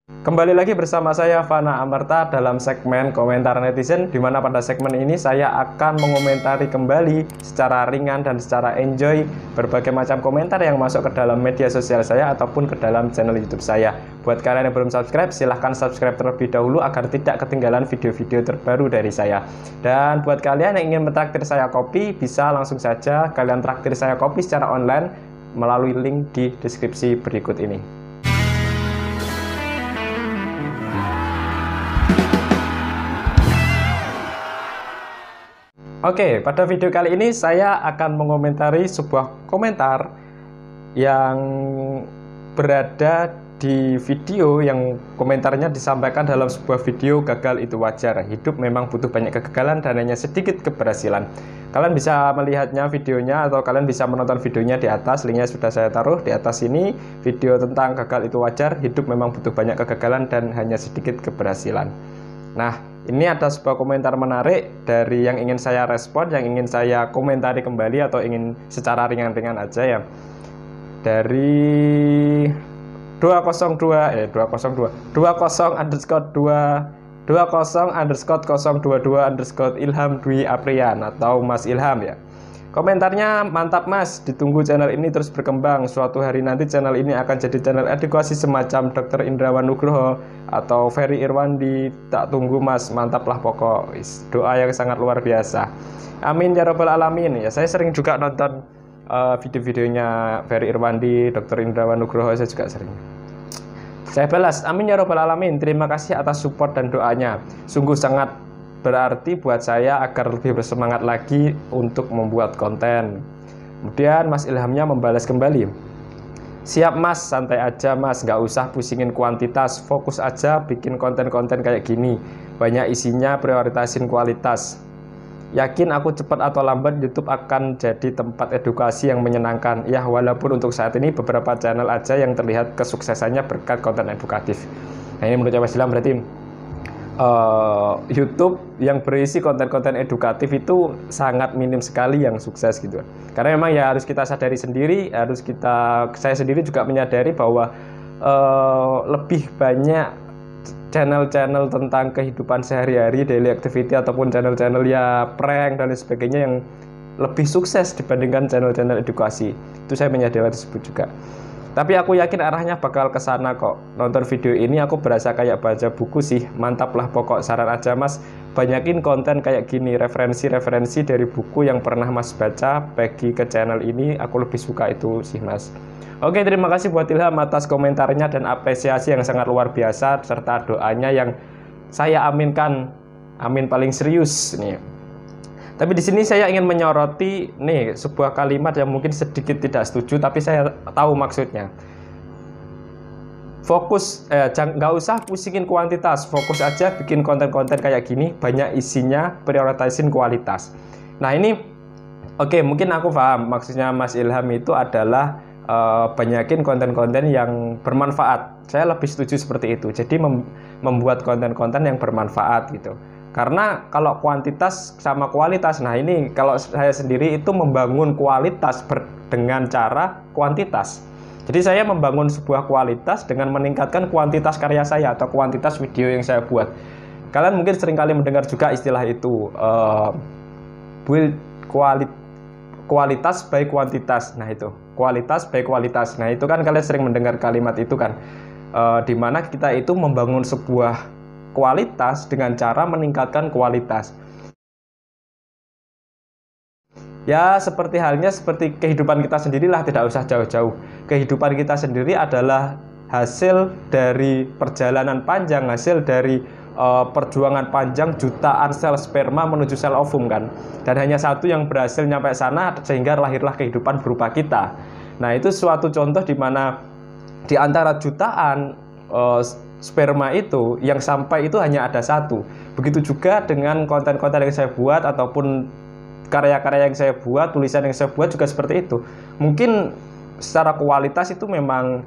Kembali lagi bersama saya Fana Amerta dalam segmen komentar netizen, di mana pada segmen ini saya akan mengomentari kembali secara ringan dan secara enjoy berbagai macam komentar yang masuk ke dalam media sosial saya ataupun ke dalam channel YouTube saya. Buat kalian yang belum subscribe, silahkan subscribe terlebih dahulu agar tidak ketinggalan video-video terbaru dari saya. Dan buat kalian yang ingin mentraktir saya kopi, bisa langsung saja kalian traktir saya kopi secara online melalui link di deskripsi berikut ini. Oke, pada video kali ini saya akan mengomentari sebuah komentar yang berada di video yang komentarnya disampaikan dalam sebuah video gagal itu wajar. Hidup memang butuh banyak kegagalan dan hanya sedikit keberhasilan. Kalian bisa melihatnya videonya atau kalian bisa menonton videonya di atas, linknya sudah saya taruh di atas ini. Video tentang gagal itu wajar, hidup memang butuh banyak kegagalan dan hanya sedikit keberhasilan. Nah, ini ada sebuah komentar menarik dari yang ingin saya respon, yang ingin saya komentari kembali atau ingin secara ringan-ringan aja ya. Dari 20 _022 Ilham Dwi Aprian atau Mas Ilham ya. Komentarnya, mantap mas, ditunggu channel ini terus berkembang. Suatu hari nanti channel ini akan jadi channel edukasi semacam Dr. Indrawan Nugroho atau Ferry Irwandi. Tak tunggu mas, mantap lah pokok. Doa yang sangat luar biasa. Amin ya robbal alamin. Ya, saya sering juga nonton video-videonya Ferry Irwandi, Dr. Indrawan Nugroho, saya juga sering. Saya balas, amin ya robbal alamin. Terima kasih atas support dan doanya. Sungguh sangat berarti buat saya agar lebih bersemangat lagi untuk membuat konten. Kemudian Mas Ilhamnya membalas kembali, siap mas, santai aja mas, nggak usah pusingin kuantitas, fokus aja bikin konten-konten kayak gini, banyak isinya, prioritasin kualitas. Yakin aku cepat atau lambat YouTube akan jadi tempat edukasi yang menyenangkan. Ya walaupun untuk saat ini beberapa channel aja yang terlihat kesuksesannya berkat konten edukatif. Nah ini menurut Mas Ilham berarti YouTube yang berisi konten-konten edukatif itu sangat minim sekali yang sukses gitu. Karena memang ya harus kita sadari sendiri, saya sendiri juga menyadari bahwa lebih banyak channel-channel tentang kehidupan sehari-hari, daily activity ataupun channel-channel ya prank dan lain sebagainya yang lebih sukses dibandingkan channel-channel edukasi. Itu saya menyadari tersebut juga. Tapi aku yakin arahnya bakal ke sana kok. Nonton video ini aku berasa kayak baca buku sih. Mantap lah pokok, saran aja mas. Banyakin konten kayak gini, referensi-referensi dari buku yang pernah mas baca, bagi ke channel ini, aku lebih suka itu sih mas. Oke, terima kasih buat Ilham atas komentarnya dan apresiasi yang sangat luar biasa, serta doanya yang saya aminkan. Amin paling serius nih. Tapi di sini saya ingin menyoroti nih sebuah kalimat yang mungkin sedikit tidak setuju, tapi saya tahu maksudnya. Fokus, nggak usah pusingin kuantitas, fokus aja bikin konten-konten kayak gini, banyak isinya, prioritasin kualitas. Nah ini, oke, mungkin aku paham maksudnya Mas Ilham itu adalah banyakin konten-konten yang bermanfaat. Saya lebih setuju seperti itu. Jadi membuat konten-konten yang bermanfaat gitu. Karena kalau kuantitas sama kualitas, nah ini kalau saya sendiri itu membangun kualitas dengan cara kuantitas. Jadi saya membangun sebuah kualitas dengan meningkatkan kuantitas karya saya atau kuantitas video yang saya buat. Kalian mungkin seringkali mendengar juga istilah itu, build kualitas by kuantitas. Nah itu, kualitas by kualitas. Nah itu kan kalian sering mendengar kalimat itu kan, dimana kita itu membangun sebuah kualitas dengan cara meningkatkan kualitas. Ya seperti halnya seperti kehidupan kita sendirilah, tidak usah jauh-jauh. Kehidupan kita sendiri adalah hasil dari perjalanan panjang, hasil dari perjuangan panjang jutaan sel sperma menuju sel ovum kan. Dan hanya satu yang berhasil nyampe sana sehingga lahirlah kehidupan berupa kita. Nah itu suatu contoh di mana di antara jutaan sperma itu yang sampai itu hanya ada satu. Begitu juga dengan konten-konten yang saya buat ataupun karya-karya yang saya buat, tulisan yang saya buat juga seperti itu. Mungkin secara kualitas itu memang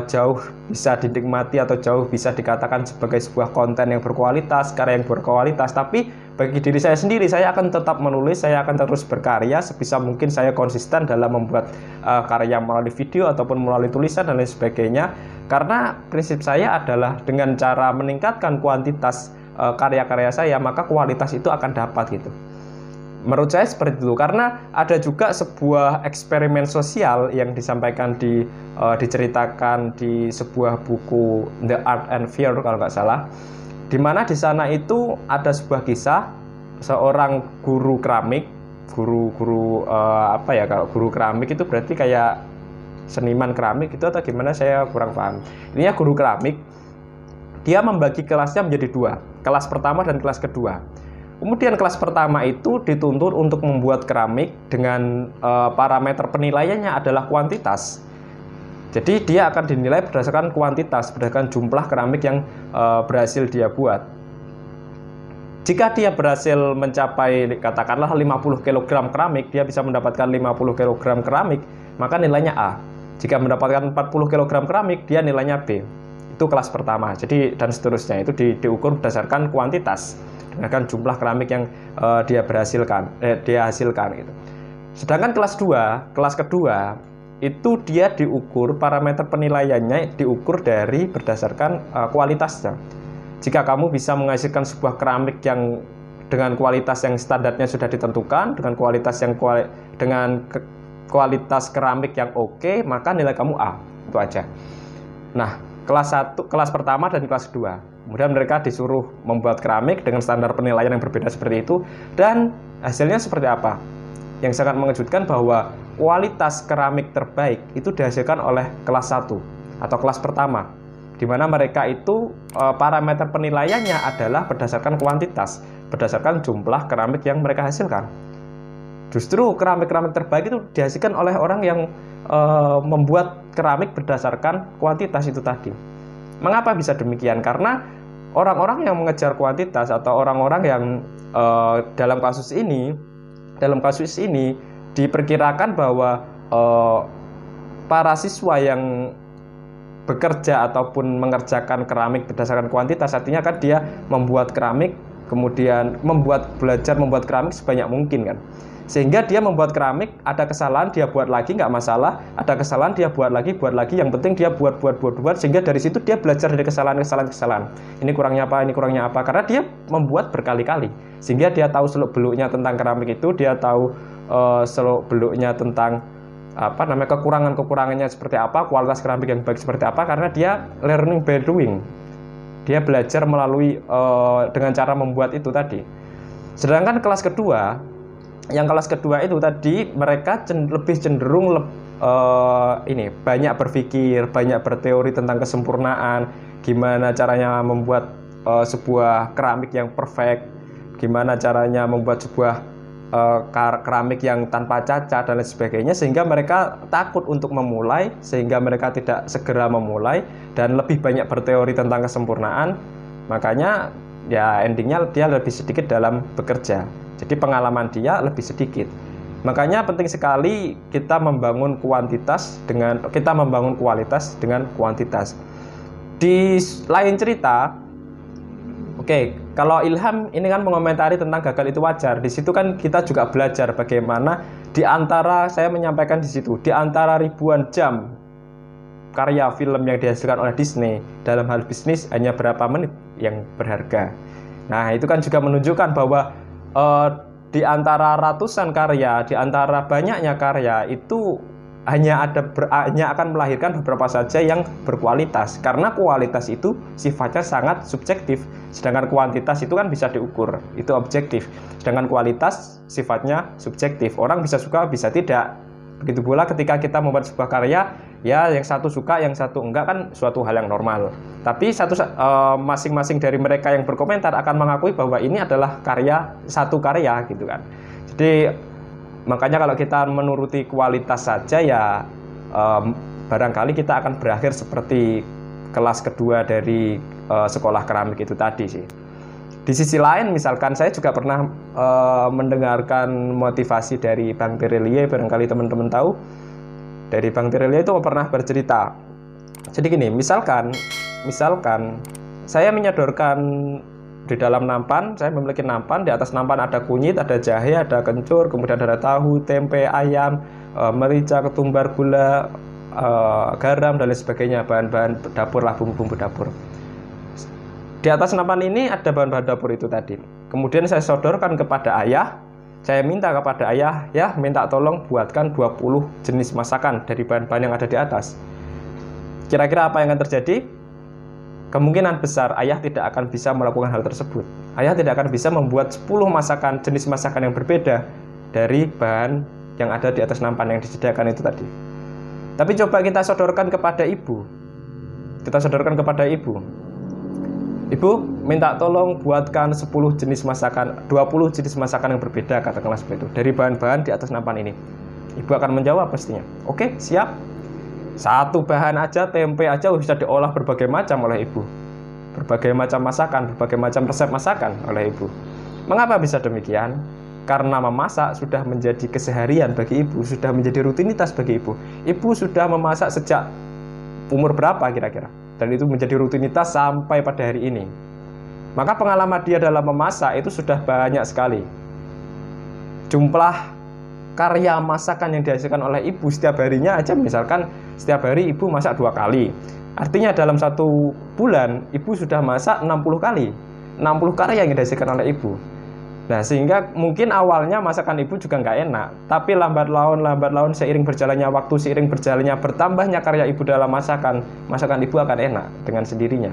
jauh bisa dinikmati atau jauh bisa dikatakan sebagai sebuah konten yang berkualitas, karya yang berkualitas. Tapi bagi diri saya sendiri, saya akan tetap menulis, saya akan terus berkarya sebisa mungkin saya konsisten dalam membuat karya melalui video ataupun melalui tulisan dan lain sebagainya. Karena prinsip saya adalah dengan cara meningkatkan kuantitas karya-karya saya, maka kualitas itu akan dapat gitu. Menurut saya seperti itu, karena ada juga sebuah eksperimen sosial yang disampaikan diceritakan di sebuah buku The Art and Fear kalau nggak salah, di mana di sana itu ada sebuah kisah seorang guru keramik, apa ya, kalau guru keramik itu berarti kayak seniman keramik itu atau gimana, saya kurang paham. Ini ya guru keramik, dia membagi kelasnya menjadi dua, kelas pertama dan kelas kedua. Kemudian kelas pertama itu dituntut untuk membuat keramik dengan parameter penilaiannya adalah kuantitas. Jadi dia akan dinilai berdasarkan kuantitas, berdasarkan jumlah keramik yang berhasil dia buat. Jika dia berhasil mencapai katakanlah 50 kg keramik, dia bisa mendapatkan 50 kg keramik, maka nilainya A. Jika mendapatkan 40 kg keramik, dia nilainya B. Itu kelas pertama. Jadi dan seterusnya itu diukur berdasarkan kuantitas, dengan jumlah keramik yang dia hasilkan gitu. Sedangkan kelas kedua itu dia diukur, parameter penilaiannya diukur dari berdasarkan kualitasnya. Jika kamu bisa menghasilkan sebuah keramik yang dengan kualitas yang standarnya sudah ditentukan, dengan kualitas keramik yang oke, maka nilai kamu A. Itu aja. Nah, kelas pertama dan kelas kedua, kemudian mereka disuruh membuat keramik dengan standar penilaian yang berbeda seperti itu, dan hasilnya seperti apa? Yang sangat mengejutkan bahwa kualitas keramik terbaik itu dihasilkan oleh kelas 1 atau kelas pertama, di mana mereka itu parameter penilaiannya adalah berdasarkan kuantitas, berdasarkan jumlah keramik yang mereka hasilkan. Justru keramik-keramik terbaik itu dihasilkan oleh orang yang membuat keramik berdasarkan kuantitas itu tadi. Mengapa bisa demikian? Karena orang-orang yang mengejar kuantitas atau orang-orang yang dalam kasus ini diperkirakan bahwa para siswa yang bekerja ataupun mengerjakan keramik berdasarkan kuantitas, artinya kan dia membuat keramik, kemudian belajar membuat keramik sebanyak mungkin kan. Sehingga dia membuat keramik, ada kesalahan dia buat lagi, nggak masalah, ada kesalahan dia buat lagi, yang penting dia buat, sehingga dari situ dia belajar dari kesalahan. Ini kurangnya apa, karena dia membuat berkali-kali, sehingga dia tahu seluk-beluknya tentang keramik itu, dia tahu seluk-beluknya tentang kekurangannya seperti apa, kualitas keramik yang baik seperti apa, karena dia learning by doing. Dia belajar melalui dengan cara membuat itu tadi. Sedangkan kelas kedua itu tadi mereka lebih cenderung banyak berpikir, banyak berteori tentang kesempurnaan, gimana caranya membuat sebuah keramik yang perfect, gimana caranya membuat sebuah keramik yang tanpa cacat dan lain sebagainya, sehingga mereka takut untuk memulai, sehingga mereka tidak segera memulai dan lebih banyak berteori tentang kesempurnaan. Makanya ya endingnya dia lebih sedikit dalam bekerja. Jadi pengalaman dia lebih sedikit. Makanya penting sekali kita membangun kualitas dengan kuantitas. Di lain cerita, kalau Ilham ini kan mengomentari tentang gagal itu wajar. Di situ kan kita juga belajar bagaimana saya menyampaikan di situ, di antara ribuan jam karya film yang dihasilkan oleh Disney dalam hal bisnis hanya berapa menit yang berharga. Nah, itu kan juga menunjukkan bahwa di antara ratusan karya, di antara banyaknya karya itu hanya akan melahirkan beberapa saja yang berkualitas, karena kualitas itu sifatnya sangat subjektif, sedangkan kuantitas itu kan bisa diukur, itu objektif. Sedangkan kualitas sifatnya subjektif, orang bisa suka bisa tidak. Begitu pula ketika kita membuat sebuah karya, ya yang satu suka, yang satu enggak, kan suatu hal yang normal. Tapi masing-masing dari mereka yang berkomentar akan mengakui bahwa ini adalah satu karya gitu kan. Jadi makanya kalau kita menuruti kualitas saja ya barangkali kita akan berakhir seperti kelas kedua dari sekolah keramik itu tadi sih. Di sisi lain, misalkan saya juga pernah mendengarkan motivasi dari Bang Terelie, barangkali teman-teman tahu. Dari Bang Terelie itu pernah bercerita. Jadi gini, misalkan saya menyodorkan di dalam nampan, saya memiliki nampan, di atas nampan ada kunyit, ada jahe, ada kencur, kemudian ada tahu, tempe, ayam, merica, ketumbar, gula, garam dan lain sebagainya, bahan-bahan dapur lah, bumbu-bumbu dapur. Di atas nampan ini ada bahan-bahan dapur itu tadi. Kemudian saya sodorkan kepada ayah. Saya minta kepada ayah, ya minta tolong buatkan 20 jenis masakan dari bahan-bahan yang ada di atas. Kira-kira apa yang akan terjadi? Kemungkinan besar ayah tidak akan bisa melakukan hal tersebut. Ayah tidak akan bisa membuat 10 masakan, jenis masakan yang berbeda dari bahan yang ada di atas nampan yang disediakan itu tadi. Tapi coba kita sodorkan kepada ibu. Kita sodorkan kepada ibu. Ibu minta tolong buatkan 10 jenis masakan, 20 jenis masakan yang berbeda, katakanlah seperti itu, dari bahan-bahan di atas nampan ini. Ibu akan menjawab pastinya, oke, siap. Satu bahan aja, tempe aja bisa diolah berbagai macam oleh ibu. Berbagai macam masakan, berbagai macam resep masakan oleh ibu. Mengapa bisa demikian? Karena memasak sudah menjadi keseharian bagi ibu, sudah menjadi rutinitas bagi ibu. Ibu sudah memasak sejak umur berapa kira-kira? Dan itu menjadi rutinitas sampai pada hari ini. Maka pengalaman dia dalam memasak itu sudah banyak sekali. Jumlah karya masakan yang dihasilkan oleh ibu setiap harinya aja, misalkan setiap hari ibu masak 2 kali. Artinya dalam 1 bulan ibu sudah masak 60 kali. 60 karya yang dihasilkan oleh ibu. Nah, sehingga mungkin awalnya masakan ibu juga nggak enak, tapi lambat laun seiring berjalannya waktu, seiring berjalannya bertambahnya karya ibu dalam masakan ibu akan enak dengan sendirinya.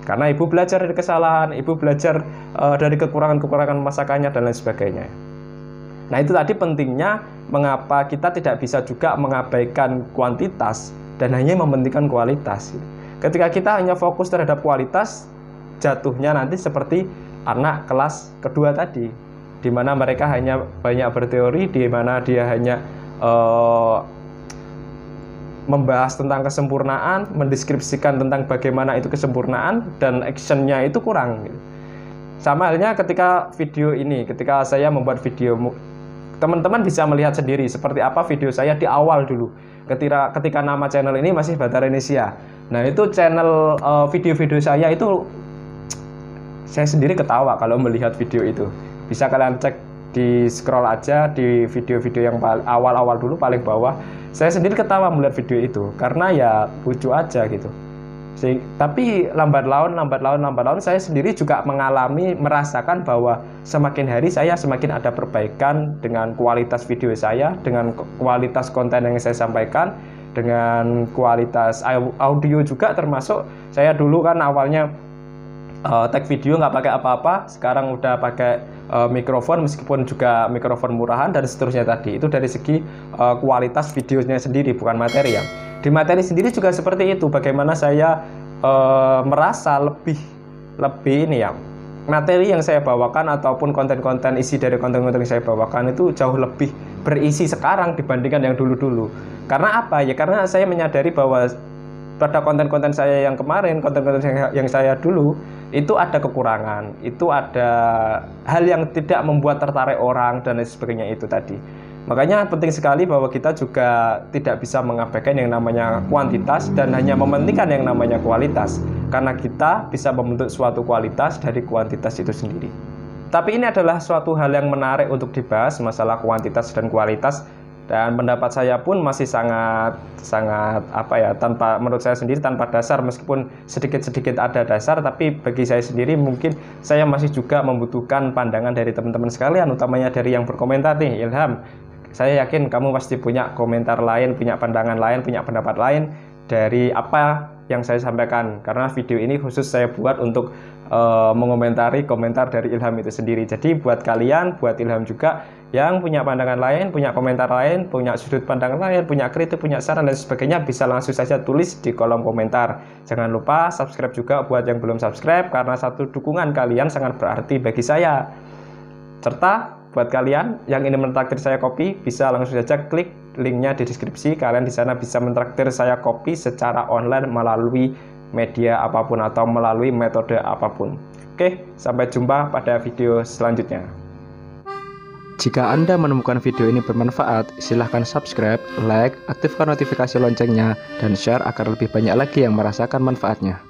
Karena ibu belajar dari kesalahan, ibu belajar dari kekurangan-kekurangan masakannya dan lain sebagainya. Nah, itu tadi pentingnya mengapa kita tidak bisa juga mengabaikan kuantitas dan hanya mementingkan kualitas. Ketika kita hanya fokus terhadap kualitas, jatuhnya nanti seperti anak kelas kedua tadi, di mana mereka hanya banyak berteori, di mana dia hanya membahas tentang kesempurnaan, mendeskripsikan tentang bagaimana itu kesempurnaan, dan actionnya itu kurang. Sama halnya ketika video ini, ketika saya membuat video, teman-teman bisa melihat sendiri seperti apa video saya di awal dulu, ketika nama channel ini masih Bathara Indonesia. Nah, itu channel video-video saya itu, saya sendiri ketawa kalau melihat video itu. Bisa kalian cek, di scroll aja di video-video yang awal-awal dulu paling bawah. Saya sendiri ketawa melihat video itu karena ya lucu aja gitu. Tapi lambat laun saya sendiri juga merasakan bahwa semakin hari saya semakin ada perbaikan dengan kualitas video saya, dengan kualitas konten yang saya sampaikan, dengan kualitas audio juga, termasuk saya dulu kan awalnya tag video nggak pakai apa-apa, sekarang udah pakai mikrofon, meskipun juga mikrofon murahan dan seterusnya tadi. Itu dari segi kualitas videonya sendiri, bukan materi ya. Di materi sendiri juga seperti itu, bagaimana saya merasa lebih ini ya, materi yang saya bawakan ataupun konten-konten isi dari konten-konten yang saya bawakan itu jauh lebih berisi sekarang dibandingkan yang dulu-dulu. Karena apa ya? Karena saya menyadari bahwa pada konten-konten saya yang kemarin, konten-konten yang saya dulu, itu ada kekurangan, itu ada hal yang tidak membuat tertarik orang dan lain sebagainya itu tadi. Makanya penting sekali bahwa kita juga tidak bisa mengabaikan yang namanya kuantitas dan hanya mementingkan yang namanya kualitas, karena kita bisa membentuk suatu kualitas dari kuantitas itu sendiri. Tapi ini adalah suatu hal yang menarik untuk dibahas, masalah kuantitas dan kualitas. Dan pendapat saya pun masih sangat menurut saya sendiri tanpa dasar, meskipun sedikit-sedikit ada dasar, tapi bagi saya sendiri mungkin saya masih juga membutuhkan pandangan dari teman-teman sekalian, utamanya dari yang berkomentar nih. Ilham, saya yakin kamu pasti punya komentar lain, punya pandangan lain, punya pendapat lain dari apa yang saya sampaikan, karena video ini khusus saya buat untuk mengomentari komentar dari Ilham itu sendiri. Jadi buat kalian, buat Ilham juga yang punya pandangan lain, punya komentar lain, punya sudut pandang lain, punya kritik, punya saran dan sebagainya, bisa langsung saja tulis di kolom komentar. Jangan lupa subscribe juga buat yang belum subscribe, karena satu dukungan kalian sangat berarti bagi saya. Serta buat kalian yang ingin mentraktir saya kopi, bisa langsung saja klik linknya di deskripsi. Kalian di sana bisa mentraktir saya kopi secara online melalui media apapun atau melalui metode apapun. Oke, sampai jumpa pada video selanjutnya. Jika Anda menemukan video ini bermanfaat, silahkan subscribe, like, aktifkan notifikasi loncengnya, dan share agar lebih banyak lagi yang merasakan manfaatnya.